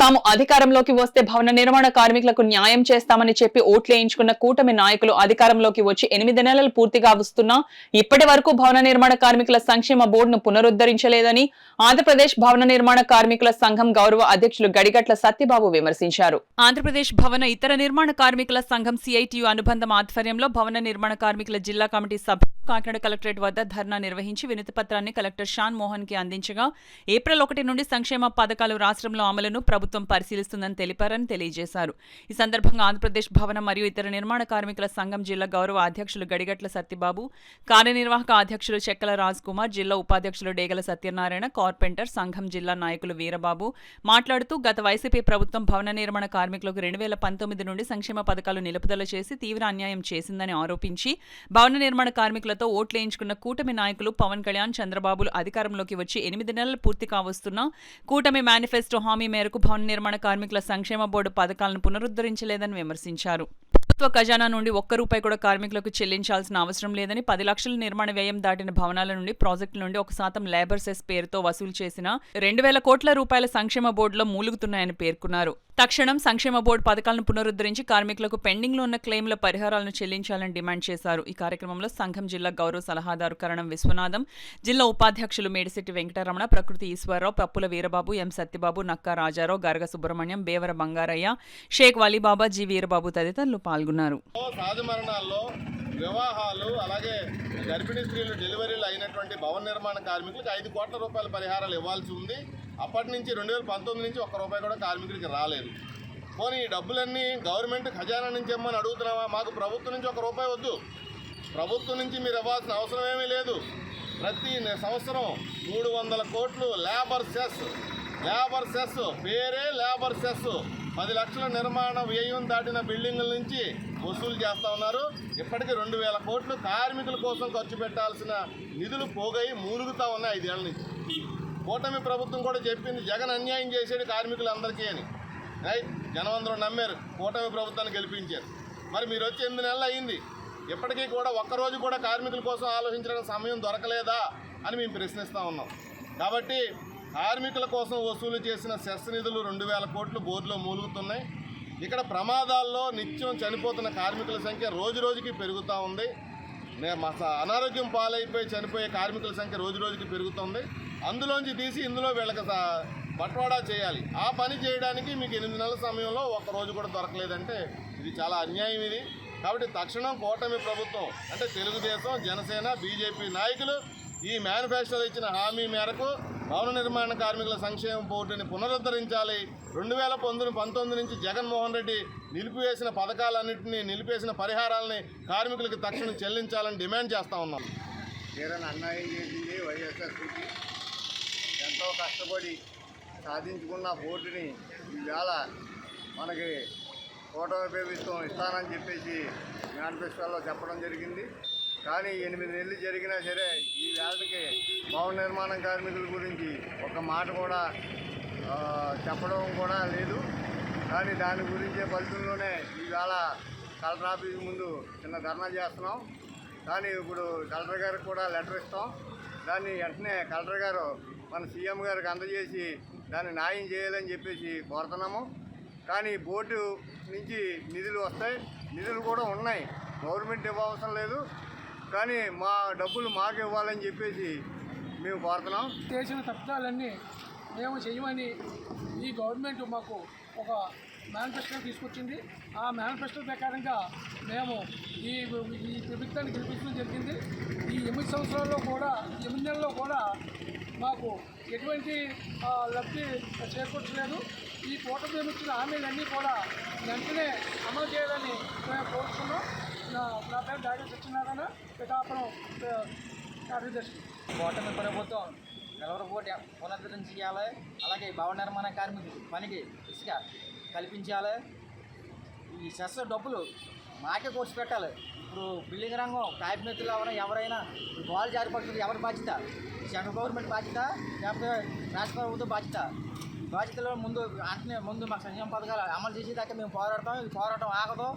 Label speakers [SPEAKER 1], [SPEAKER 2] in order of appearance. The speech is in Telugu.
[SPEAKER 1] తాము అధికారంలోకి వస్తే భవన నిర్మాణ కార్మికులకు న్యాయం చేస్తామని చెప్పి ఓట్లేయించుకున్న కూటమి నాయకులు అధికారంలోకి వచ్చి 8 నెలలు పూర్తిగా వస్తున్నా ఇప్పటి వరకు భవన నిర్మాణ కార్మికుల సంక్షేమ బోర్డును పునరుద్ధరించలేదని ఆంధ్రప్రదేశ్ భవన నిర్మాణ కార్మికుల సంఘం గౌరవ అధ్యక్షులు గడిగట్ల సత్యబాబు విమర్శించారు. ఆంధ్రప్రదేశ్ భవన ఇతర నిర్మాణ కార్మికుల సంఘం సిఐటియు అనుబంధం ఆధ్వర్యంలో భవన నిర్మాణ కార్మికుల జిల్లా కమిటీ సభ కాకినాడ కలెక్టరేట్ వద్ద ధర్నా నిర్వహించి వినతి పత్రాన్ని కలెక్టర్ షాన్ మోహన్ కి అందించగా ఏప్రిల్ 1 నుండి సంక్షేమ పథకాలు రాష్ట్రంలో అమలును ప్రభుత్వం పరిశీలిస్తుందని తెలిపారని తెలియజేశారు. ఈ సందర్భంగా ఆంధ్రప్రదేశ్ భవన మరియు ఇతర నిర్మాణ కార్మికుల సంఘం జిల్లా గౌరవ అధ్యక్షులు గడిగట్ల సత్యబాబు, కార్యనిర్వాహక అధ్యక్షులు చెక్కల రాజ్ కుమార్, జిల్లా ఉపాధ్యక్షులు డేగల సత్యనారాయణ, కార్పెంటర్ సంఘం జిల్లా నాయకులు వీరబాబు మాట్లాడుతూ గత వైసీపీ ప్రభుత్వం భవన నిర్మాణ కార్మికులకు 2019 నుండి సంక్షేమ పథకాలు నిలుపుదల చేసి తీవ్ర అన్యాయం చేసిందని ఆరోపించి భవన నిర్మాణ కార్మికులతో ఓట్లేయించుకున్న కూటమి నాయకులు పవన్ కళ్యాణ్, చంద్రబాబులు అధికారంలోకి వచ్చి 8 నెలలు పూర్తి కావస్తున్నా కూటమి మేనిఫెస్టో హామీ మేరకు భవన నిర్మాణ కార్మికుల సంక్షేమ బోర్డు పథకాలను పునరుద్ధరించలేదని విమర్శించారు. ప్రభుత్వ ఖజానా నుండి ₹1 కూడా కార్మికులకు చెల్లించాల్సిన అవసరం లేదని 10 లక్షల నిర్మాణ వ్యయం దాటిన భవనాల నుండి ప్రాజెక్టుల నుండి 1% లేబర్ సెస్ పేరుతో వసూలు చేసిన 2,000 కోట్ల రూపాయల సంక్షేమ బోర్డులో మూలుగుతున్నాయని పేర్కొన్నారు. తక్షణం సంక్షేమ బోర్డు పథకాలను పునరుద్ధరించి కార్మికులకు పెండింగ్లో ఉన్న క్లెయిమ్ల పరిహారాలను చెల్లించాలని డిమాండ్ చేశారు. ఈ కార్యక్రమంలో సంఘం జిల్లా గౌరవ సలహాదారు కరణం విశ్వనాథం, జిల్లా ఉపాధ్యక్షులు మేడిశెట్టి వెంకటరమణ, ప్రకృతి ఈశ్వరరావు, పప్పుల వీరబాబు, ఎం సత్యబాబు, నక్కా రాజారావు, గరగ సుబ్రహ్మణ్యం, బేవర బంగారయ్య, షేక్ వలీబాబా, జి వీరబాబు తదితరులు పాల్గొన్నారు.
[SPEAKER 2] వివాహాలు అలాగే గర్భిణీ స్త్రీలు డెలివరీలు అయినటువంటి భవన నిర్మాణ కార్మికులకు 5 కోట్ల రూపాయల పరిహారాలు ఇవ్వాల్సి ఉంది. అప్పటి నుంచి 2019 నుంచి ₹1 కూడా కార్మికులకి రాలేదు. పోనీ ఈ డబ్బులన్నీ గవర్నమెంట్ ఖజానా నుంచి ఇమ్మని అడుగుతున్నావా? మాకు ప్రభుత్వం నుంచి ₹1 వద్దు. ప్రభుత్వం నుంచి మీరు ఇవ్వాల్సిన అవసరం ఏమీ లేదు. ప్రతి సంవత్సరం 300 కోట్లు లేబర్ సెస్ పేరే లేబర్ సెస్ 10 లక్షల నిర్మాణ వ్యయం దాటిన బిల్డింగుల నుంచి వసూలు చేస్తూ ఉన్నారు. ఇప్పటికీ 2,000 కోట్లు కార్మికుల కోసం ఖర్చు పెట్టాల్సిన నిధులు పోగై మూలుగుతూ ఉన్నాయి 5 ఏళ్ల నుంచి. కూటమి ప్రభుత్వం కూడా చెప్పింది జగన్ అన్యాయం చేసేది కార్మికులందరికీ అని. జనమందరూ నమ్మారు, కూటమి ప్రభుత్వాన్ని గెలిపించారు. మరి మీరు వచ్చి 8 నెలలు అయింది, ఇప్పటికీ కూడా ఒక్కరోజు కూడా కార్మికుల కోసం ఆలోచించడానికి సమయం దొరకలేదా అని మేము ప్రశ్నిస్తూ ఉన్నాం. కాబట్టి కార్మికుల కోసం వసూలు చేసిన సెస్ నిధులు 2,000 కోట్లు బోర్డులో మూలుగుతున్నాయి. ఇక్కడ ప్రమాదాల్లో నిత్యం చనిపోతున్న కార్మికుల సంఖ్య రోజుకి పెరుగుతూ ఉంది. అనారోగ్యం పాలైపోయి చనిపోయే కార్మికుల సంఖ్య రోజుకి పెరుగుతుంది. అందులోంచి తీసి ఇందులో వీళ్ళకి బట్వాడా చేయాలి. ఆ పని చేయడానికి మీకు 8 నెలల సమయంలో ఒక్కరోజు కూడా దొరకలేదంటే ఇది చాలా అన్యాయం ఇది. కాబట్టి తక్షణం కూటమి ప్రభుత్వం అంటే తెలుగుదేశం, జనసేన, బీజేపీ నాయకులు ఈ మేనిఫెస్టోలో ఇచ్చిన హామీ మేరకు భవన నిర్మాణ కార్మికుల సంక్షేమ బోర్డుని పునరుద్ధరించాలి. 2019 నుంచి జగన్మోహన్ రెడ్డి నిలిపివేసిన పథకాలన్నింటినీ నిలిపేసిన పరిహారాలని కార్మికులకు తక్షణం చెల్లించాలని డిమాండ్ చేస్తూ ఉన్నాం.
[SPEAKER 3] తీరని అన్యాయం చేసింది వైఎస్ఆర్సీపీ. ఎంతో కష్టపడి సాధించుకున్న బోర్డుని ఈవేళ మనకి కూటమి ప్రభుత్వం ఇస్తానని చెప్పేసి మేనిఫెస్టోలో చెప్పడం జరిగింది. కానీ 8 నెలలు జరిగినా సరే ఈ వేళకి భవన నిర్మాణ కార్మికుల గురించి ఒక మాట కూడా చెప్పడం కూడా లేదు. కానీ దాని గురించే ఫలితంలోనే ఈవేళ కలెక్టర్ ఆఫీస్ ముందు చిన్న ధర్నా చేస్తున్నాం. కానీ ఇప్పుడు కలెక్టర్ గారికి కూడా లెటర్ ఇస్తాం. దాన్ని వెంటనే కలెక్టర్ గారు మన సీఎం గారికి అందజేసి దాన్ని న్యాయం చేయాలని చెప్పేసి కోరుతున్నాము. కానీ బోర్డు నుంచి నిధులు వస్తాయి, నిధులు కూడా ఉన్నాయి, గవర్నమెంట్ ఇవ్వవసరం లేదు. కానీ మా డబ్బులు మాకు ఇవ్వాలని చెప్పేసి మేము కోరుతున్నాం.
[SPEAKER 4] చేసిన తప్పిదాలన్నీ మేము చేయమని ఈ గవర్నమెంట్ మాకు ఒక మేనిఫెస్టో తీసుకొచ్చింది. ఆ మేనిఫెస్టో ప్రకారంగా మేము ఈ ప్రభుత్వాన్ని గెలిపించడం జరిగింది. ఈ 8 సంవత్సరాల్లో కూడా 8 నెలల్లో కూడా మాకు ఎటువంటి లబ్ధి చేకూర్చలేదు. ఈ కూటమి ఇచ్చిన హామీలన్నీ కూడా వెంటనే అమలు చేయాలని మేము కోరుతున్నాం. నా పేరు డాక్టర్ సత్యనారాయణ, పిఠాపురం కార్యదర్శి.
[SPEAKER 5] కూటమి ప్రభుత్వం నిలవరపోటీ పునరుద్ధరించాలి. అలాగే భవన నిర్మాణ కార్మికులు పనికి ఇసుక కల్పించాలి. ఈ సెస్ డబ్బులు మాకే కోర్సు పెట్టాలి. ఇప్పుడు బిల్డింగ్ రంగం కార్మికులు ఎవరైనా బాల్ జారిపడుతుంది, ఎవరి బాధ్యత? సెంట్రల్ గవర్నమెంట్ బాధ్యత లేకపోతే రాష్ట్ర ప్రభుత్వం బాధ్యత? బాధ్యతలో ముందు మాకు సంక్షేమ పథకాలు అమలు చేసేదాకా మేము పోరాడతాం. ఈ పోరాటం ఆగదు.